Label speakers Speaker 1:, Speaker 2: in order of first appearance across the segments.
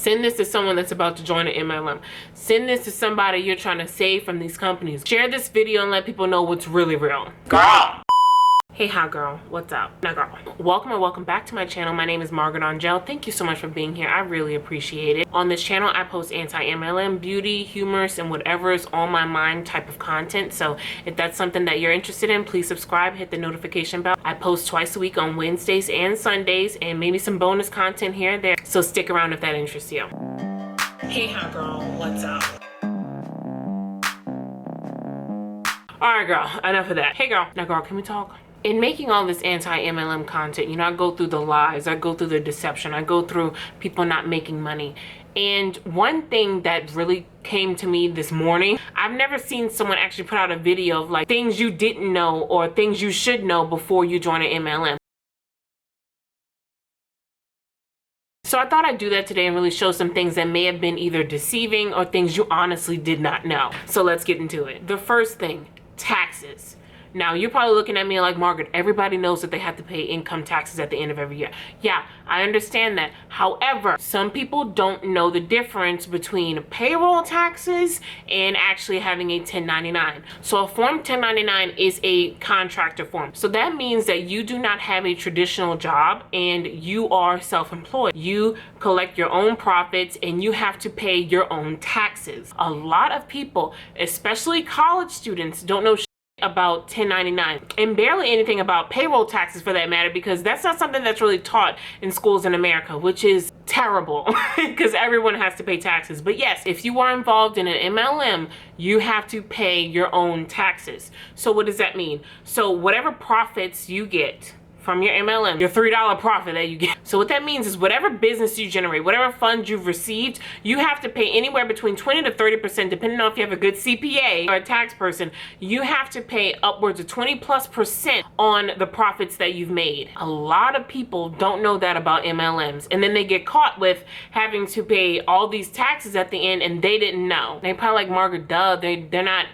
Speaker 1: Send this to someone that's about to join an MLM. Send this to somebody you're trying to save from these companies. Share this video and let people know what's really real. Girl! Hey, hi girl, what's up? Now girl, welcome back to my channel. My name is Margaret Angel. Thank you so much for being here. I really appreciate it. On this channel, I post anti-MLM, beauty, humorous, and whatever is on my mind type of content. So if that's something that you're interested in, please subscribe, hit the notification bell. I post twice a week on Wednesdays and Sundays, and maybe some bonus content here and there. So stick around if that interests you. Hey, hi girl, what's up? All right, girl, enough of that. Hey girl, now girl, can we talk? In making all this anti-MLM content, you know, I go through the lies, I go through the deception, I go through people not making money. And one thing that really came to me this morning, I've never seen someone actually put out a video of like things you didn't know or things you should know before you join an MLM. So I thought I'd do that today and really show some things that may have been either deceiving or things you honestly did not know. So let's get into it. The first thing, taxes. Now, you're probably looking at me like, Margaret, everybody knows that they have to pay income taxes at the end of every year. Yeah, I understand that. However, some people don't know the difference between payroll taxes and actually having a 1099. So a Form 1099 is a contractor form. So that means that you do not have a traditional job and you are self-employed. You collect your own profits and you have to pay your own taxes. A lot of people, especially college students, don't know about 1099 and barely anything about payroll taxes for that matter, because that's not something that's really taught in schools in America, which is terrible because everyone has to pay taxes. But yes, if you are involved in an MLM, you have to pay your own taxes. So what does that mean? So whatever profits you get from your MLM, your $3 profit that you get. So what that means is whatever business you generate, whatever funds you've received, you have to pay anywhere between 20 to 30%, depending on if you have a good CPA or a tax person. You have to pay upwards of 20+% on the profits that you've made. A lot of people don't know that about MLMs, and then they get caught with having to pay all these taxes at the end and they didn't know. They probably like, Margaret, duh, they're not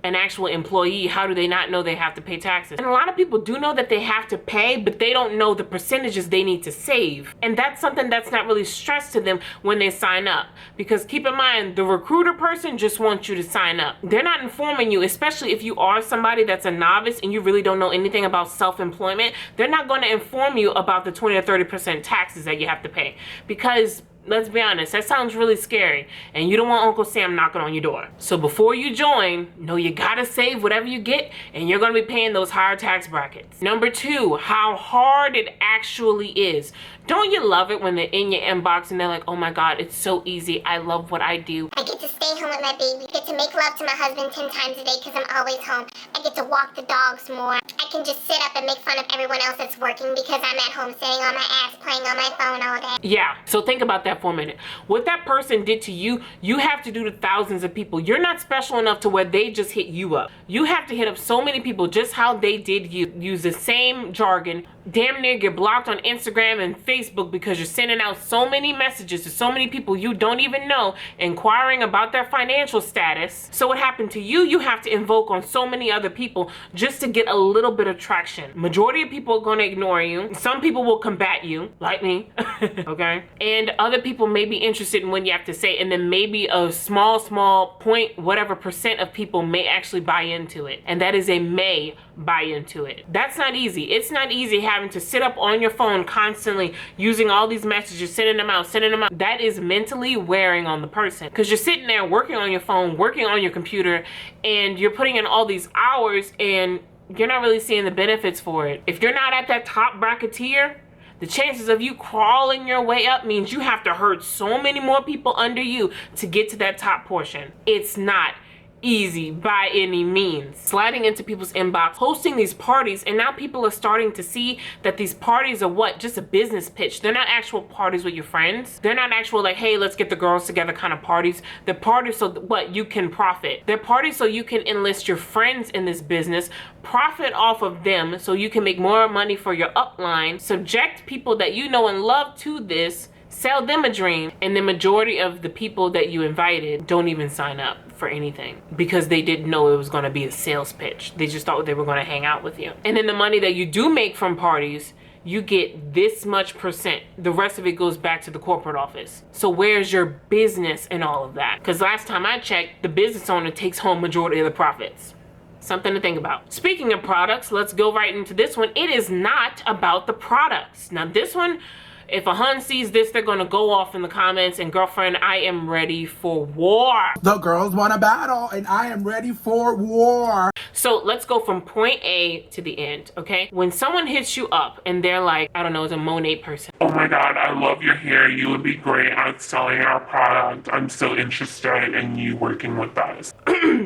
Speaker 1: an actual employee. How do they not know they have to pay taxes? And a lot of people do know that they have to pay, but they don't know the percentages they need to save. And that's something that's not really stressed to them when they sign up. Because keep in mind, the recruiter person just wants you to sign up. They're not informing you, especially if you are somebody that's a novice and you really don't know anything about self-employment. They're not going to inform you about the 20 to 30% taxes that you have to pay. Because let's be honest, that sounds really scary and you don't want Uncle Sam knocking on your door. So before you join, know you gotta save whatever you get and you're gonna be paying those higher tax brackets. Number two, how hard it actually is. Don't you love it when they're in your inbox and they're like, oh my God, it's so easy. I love what I do.
Speaker 2: I get to stay home with my baby. I get to make love to my husband 10 times a day because I'm always home. I get to walk the dogs more. I can just sit up and make fun of everyone else that's working because I'm at home sitting on my ass playing on my phone all day.
Speaker 1: Yeah, so think about that for a minute. What that person did to you, you have to do to thousands of people. You're not special enough to where they just hit you up. You have to hit up so many people just how they did you. Use the same jargon. Damn near get blocked on Instagram and Facebook because you're sending out so many messages to so many people you don't even know, inquiring about their financial status. So what happened to you, you have to invoke on so many other people just to get a little bit of traction. Majority of people are going to ignore you. Some people will combat you, like me, okay? And other people may be interested in what you have to say, and then maybe a small point, whatever percent of people may actually buy into it. And that is a may buy into it. That's not easy. It's not easy having to sit up on your phone constantly using all these messages, sending them out. That is mentally wearing on the person because you're sitting there working on your phone, working on your computer, and you're putting in all these hours and you're not really seeing the benefits for it. If you're not at that top bracketeer, the chances of you crawling your way up means you have to hurt so many more people under you to get to that top portion. It's not easy by any means. Sliding into people's inbox, hosting these parties, and now people are starting to see that these parties are what? Just a business pitch. They're not actual parties with your friends. They're not actual like, hey, let's get the girls together kind of parties. They're parties so what? You can profit. They're parties so you can enlist your friends in this business, profit off of them so you can make more money for your upline, subject people that you know and love to this, sell them a dream, and the majority of the people that you invited don't even sign up for anything because they didn't know it was going to be a sales pitch. They just thought they were going to hang out with you. And then the money that you do make from parties, you get this much percent. The rest of it goes back to the corporate office. So where's your business in all of that? Because last time I checked, the business owner takes home majority of the profits. Something to think about. Speaking of products, let's go right into this one. It is not about the products. Now this one, if a hun sees this, they're gonna go off in the comments and girlfriend, I am ready for war.
Speaker 3: The girls want a battle and I am ready for war.
Speaker 1: So let's go from point A to the end, okay? When someone hits you up and they're like, I don't know, it's a Monet person.
Speaker 4: Oh my god, I love your hair. You would be great at selling our product. I'm so interested in you working with us.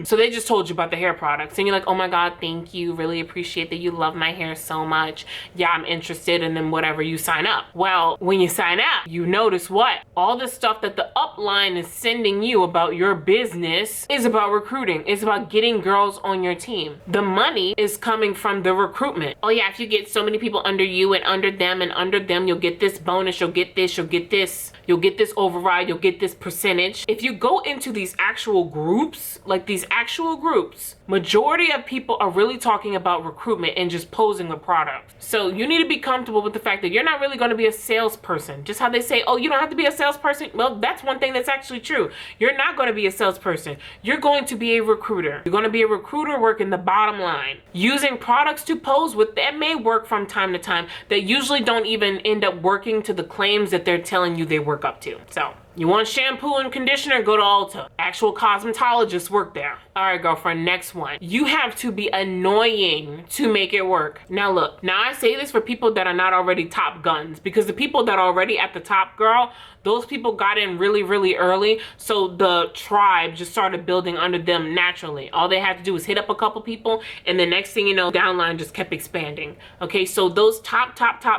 Speaker 1: So they just told you about the hair products and you're like, oh my god, thank you. Really appreciate that you love my hair so much. Yeah, I'm interested. And then whatever, you sign up. Well, when you sign up, you notice what? All the stuff that the upline is sending you about your business is about recruiting. It's about getting girls on your team. The money is coming from the recruitment. Oh yeah, if you get so many people under you and under them, you'll get this bonus, you'll get this, you'll get this, you'll get this override, you'll get this percentage. If you go into these actual groups, like these actual groups, majority of people are really talking about recruitment and just posing the product. So you need to be comfortable with the fact that you're not really going to be a salesperson. Just how they say, oh, you don't have to be a salesperson. Well, that's one thing that's actually true. You're not going to be a salesperson. You're going to be a recruiter. You're going to be a recruiter working the bottom line. Using products to pose with that may work from time to time that usually don't even end up working to the claims that they're telling you they work up to. So you want shampoo and conditioner, go to Ulta. Actual cosmetologists work there. All right, girlfriend, next one. You have to be annoying to make it work. Now look, now I say this for people that are not already top guns, because the people that are already at the top, girl, those people got in really, really early. So the tribe just started building under them naturally. All they had to do was hit up a couple people and the next thing you know, downline just kept expanding. Okay, so those top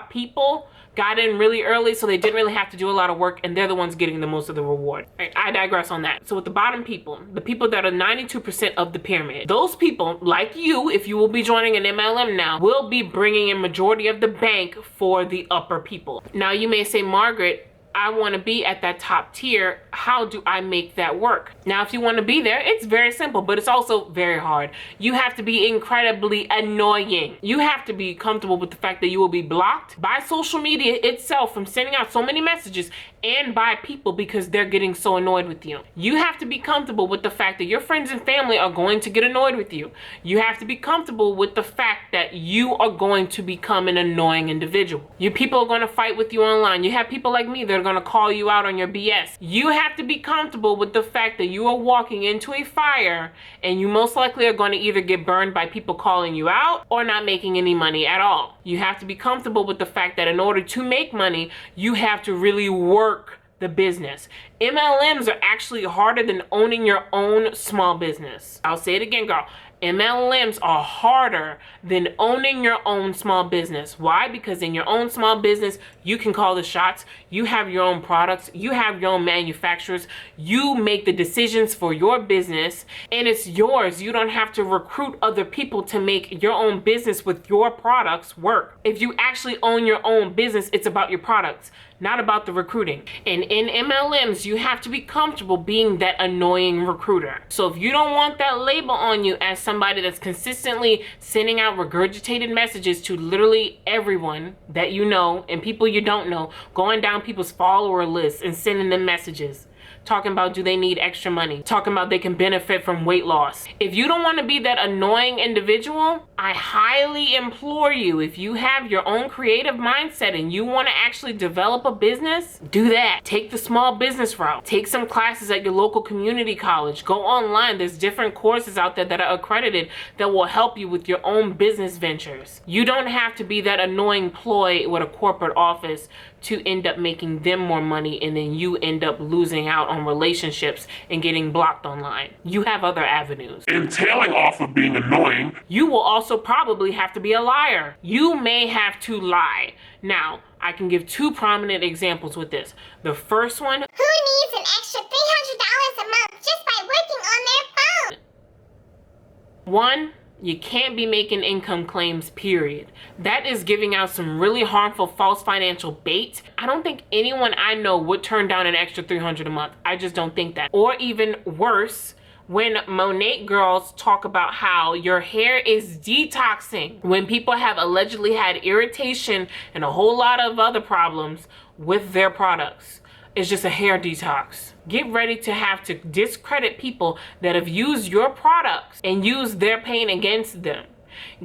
Speaker 1: people got in really early, so they didn't really have to do a lot of work, and they're the ones getting the most of the reward. Right, I digress on that. So with the bottom people, the people that are 92% of the pyramid, those people, like you, if you will be joining an MLM now, will be bringing in majority of the bank for the upper people. Now you may say, Margaret, I want to be at that top tier. How do I make that work? Now, if you want to be there, it's very simple, but it's also very hard. You have to be incredibly annoying. You have to be comfortable with the fact that you will be blocked by social media itself from sending out so many messages and by people because they're getting so annoyed with you. You have to be comfortable with the fact that your friends and family are going to get annoyed with you. You have to be comfortable with the fact that you are going to become an annoying individual. Your people are going to fight with you online. You have people like me that are going to call you out on your BS. You have to be comfortable with the fact that you are walking into a fire and you most likely are going to either get burned by people calling you out or not making any money at all. You have to be comfortable with the fact that in order to make money, you have to really work the business. MLMs are actually harder than owning your own small business. I'll say it again, girl. MLMs are harder than owning your own small business. Why? Because in your own small business, you can call the shots. You have your own products. You have your own manufacturers. You make the decisions for your business and it's yours. You don't have to recruit other people to make your own business with your products work. If you actually own your own business, it's about your products, not about the recruiting. And in MLMs, you have to be comfortable being that annoying recruiter. So if you don't want that label on you as somebody that's consistently sending out regurgitated messages to literally everyone that you know and people you don't know, going down people's follower lists and sending them messages, talking about do they need extra money, talking about they can benefit from weight loss. If you don't want to be that annoying individual, I highly implore you, if you have your own creative mindset and you want to actually develop a business, do that. Take the small business route. Take some classes at your local community college. Go online. There's different courses out there that are accredited that will help you with your own business ventures. You don't have to be that annoying ploy with a corporate office to end up making them more money and then you end up losing out on relationships and getting blocked online. You have other avenues.
Speaker 4: And tailing off of being annoying,
Speaker 1: you will also probably have to be a liar. You may have to lie. Now, I can give two prominent examples with this. The first one,
Speaker 2: who needs an extra $300 a month just by working on their phone?
Speaker 1: one, you can't be making income claims, period. That is giving out some really harmful false financial bait. I don't think anyone I know would turn down an extra $300 a month. I just don't think that. Or even worse, When Monet girls talk about how your hair is detoxing, when people have allegedly had irritation and a whole lot of other problems with their products, it's just a hair detox. Get ready to have to discredit people that have used your products and used their pain against them.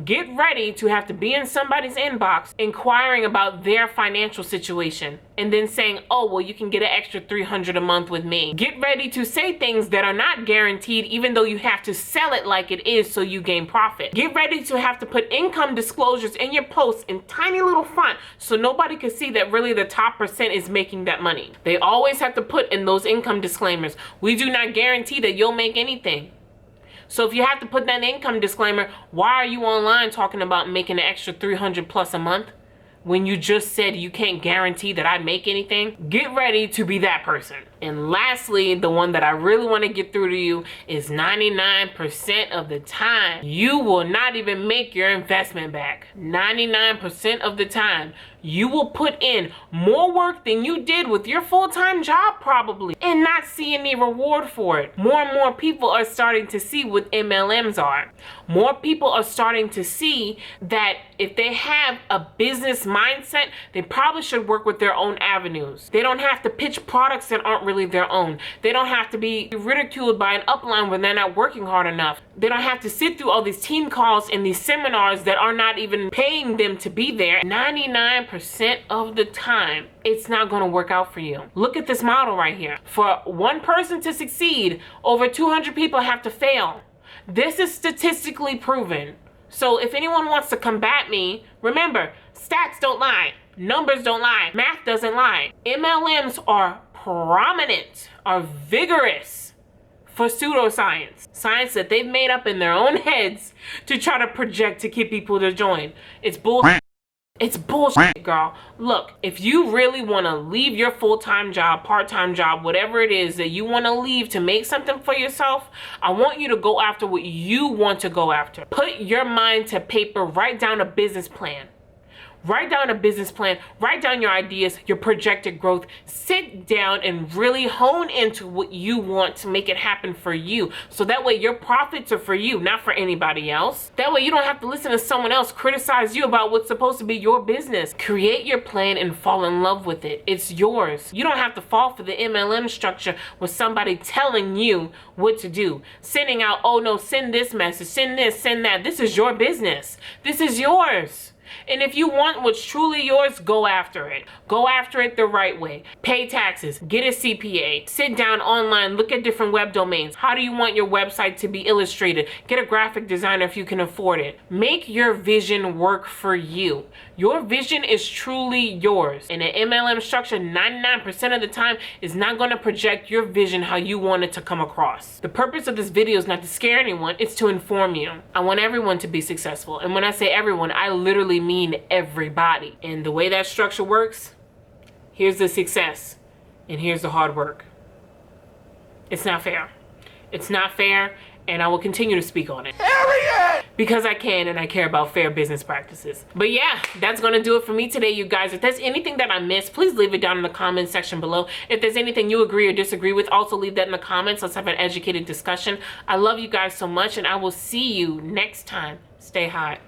Speaker 1: Get ready to have to be in somebody's inbox inquiring about their financial situation and then saying, oh, well, you can get an extra $300 a month with me. Get ready to say things that are not guaranteed, even though you have to sell it like it is so you gain profit. Get ready to have to put income disclosures in your posts in tiny little font so nobody can see that really the top percent is making that money. They always have to put in those income disclaimers, we do not guarantee that you'll make anything. So if you have to put that income disclaimer, why are you online talking about making an extra $300 plus a month when you just said you can't guarantee that I make anything? Get ready to be that person. And lastly, the one that I really want to get through to you is 99% of the time, you will not even make your investment back. 99% of the time, you will put in more work than you did with your full-time job probably and not see any reward for it. More and more people are starting to see what MLMs are. More people are starting to see that if they have a business mindset, they probably should work with their own avenues. They don't have to pitch products that aren't really their own. They don't have to be ridiculed by an upline when they're not working hard enough. They don't have to sit through all these team calls and these seminars that are not even paying them to be there. 99% of the time, it's not going to work out for you. Look at this model right here. For one person to succeed, over 200 people have to fail. This is statistically proven. So if anyone wants to combat me, remember, stats don't lie. Numbers don't lie. Math doesn't lie. MLMs are prominent, are vigorous for pseudoscience. Science that they've made up in their own heads to try to project to get people to join. It's bullshit. It's bullshit, girl. Look, if you really want to leave your full-time job, part-time job, whatever it is that you want to leave to make something for yourself, I want you to go after what you want to go after. Put your mind to paper, write down a business plan. Write down a business plan, write down your ideas, your projected growth, sit down and really hone into what you want to make it happen for you. So that way your profits are for you, not for anybody else. That way you don't have to listen to someone else criticize you about what's supposed to be your business. Create your plan and fall in love with it. It's yours. You don't have to fall for the MLM structure with somebody telling you what to do. Sending out, oh no, send this message, send this, send that. This is your business. This is yours. And if you want what's truly yours, go after it. Go after it the right way. Pay taxes, get a CPA, sit down online, look at different web domains. How do you want your website to be illustrated? Get a graphic designer if you can afford it. Make your vision work for you. Your vision is truly yours. And an MLM structure, 99% of the time, is not going to project your vision how you want it to come across. The purpose of this video is not to scare anyone, it's to inform you. I want everyone to be successful. And when I say everyone, I literally mean everybody. And the way that structure works, here's the success and here's the hard work. It's not fair. It's not fair, and I will continue to speak on it. Because I can and I care about fair business practices. But yeah, that's gonna do it for me today, you guys. If there's anything that I missed, please leave it down in the comments section below. If there's anything you agree or disagree with, also leave that in the comments. Let's have an educated discussion. I love you guys so much, and I will see you next time. Stay hot.